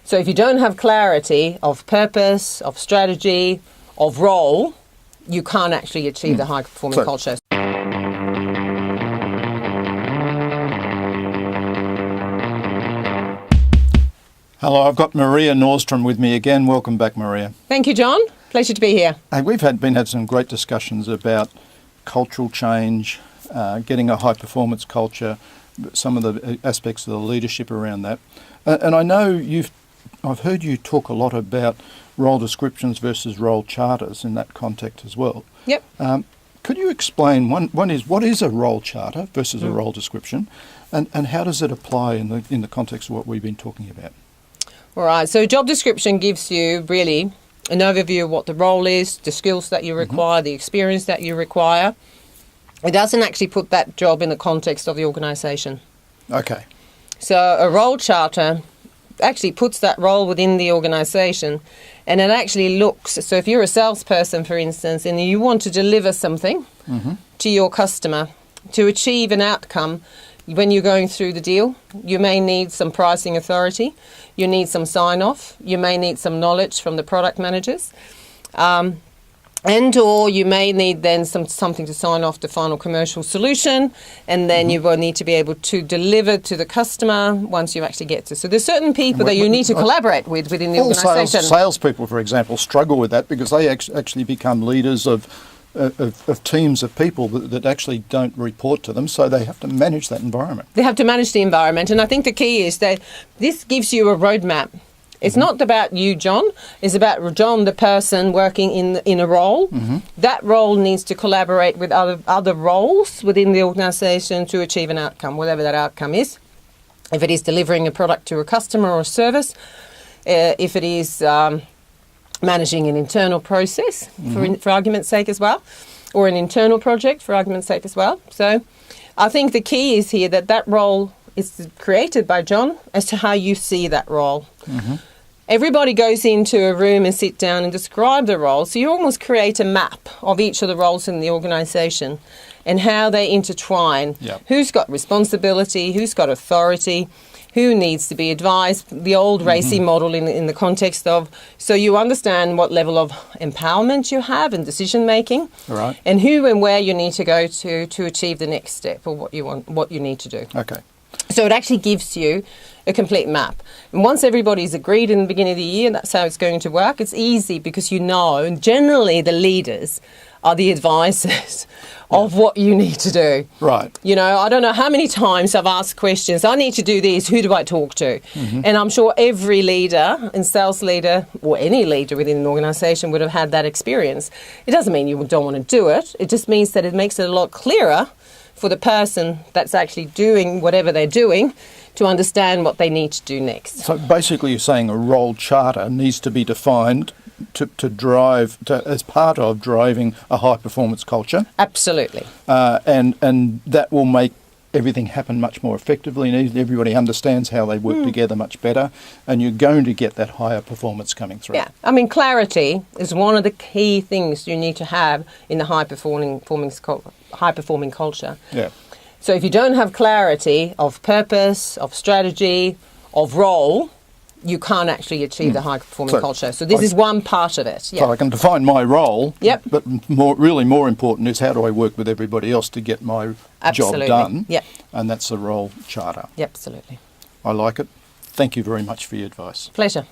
So if you don't have clarity of purpose, of strategy, of role, you can't actually achieve the high-performing culture. Hello, I've got Maria Nordstrom with me again. Welcome back, Maria. Thank you, John. Pleasure to be here. Hey, we've had some great discussions about cultural change, getting a high-performance culture, some of the aspects of the leadership around that. And I know I've heard you talk a lot about role descriptions versus role charters in that context as well. Yep. Could you explain, one is, what is a role charter versus a role description, and how does it apply in the context of what we've been talking about? All right, so job description gives you really an overview of what the role is, the skills that you require, the experience that you require. It doesn't actually put that job in the context of the organisation. Okay. So a role charter actually puts that role within the organisation, and it actually looks, so if you're a salesperson, for instance, and you want to deliver something to your customer to achieve an outcome, when you're going through the deal, you may need some pricing authority, you need some sign-off, you may need some knowledge from the product managers, and or you may need then something to sign off the final commercial solution, and then you will need to be able to deliver to the customer once you actually get to. So there's certain people that you need to collaborate with within the organisation. Salespeople, for example, struggle with that because they actually become leaders of teams of people that actually don't report to them, so they have to manage that environment. They have to manage the environment, and I think the key is that this gives you a roadmap. It's not about you, John. It's about John, the person working in a role. That role needs to collaborate with other roles within the organisation to achieve an outcome, whatever that outcome is. If it is delivering a product to a customer or a service, if it is managing an internal process, for argument's sake as well, or an internal project, for argument's sake as well. So I think the key is here that role is created by John as to how you see that role. Everybody goes into a room and sit down and describe the role. So you almost create a map of each of the roles in the organisation and how they intertwine. Yep. Who's got responsibility, who's got authority, who needs to be advised, the old racy model in the context of, so you understand what level of empowerment you have in decision making, right, and who and where you need to go to achieve the next step or what you need to do. Okay. So it actually gives you a complete map. And once everybody's agreed in the beginning of the year, that's how it's going to work, it's easy because you know, and generally the leaders are the advisors of what you need to do. Right. You know, I don't know how many times I've asked questions, I need to do this, who do I talk to? And I'm sure every leader and sales leader or any leader within an organisation would have had that experience. It doesn't mean you don't want to do it. It just means that it makes it a lot clearer for the person that's actually doing whatever they're doing to understand what they need to do next. So basically you're saying a role charter needs to be defined to drive, as part of driving a high-performance culture. Absolutely. And that will make everything happen much more effectively, and everybody understands how they work together much better, and you're going to get that higher performance coming through. Yeah, I mean, clarity is one of the key things you need to have in the high-performing culture. Yeah. So if you don't have clarity of purpose, of strategy, of role, you can't actually achieve the high-performing culture. So this is one part of it. Yeah. So I can define my role, yep, but really more important is how do I work with everybody else to get my job done? Yep. And that's a role charter. Yep, absolutely. I like it. Thank you very much for your advice. Pleasure.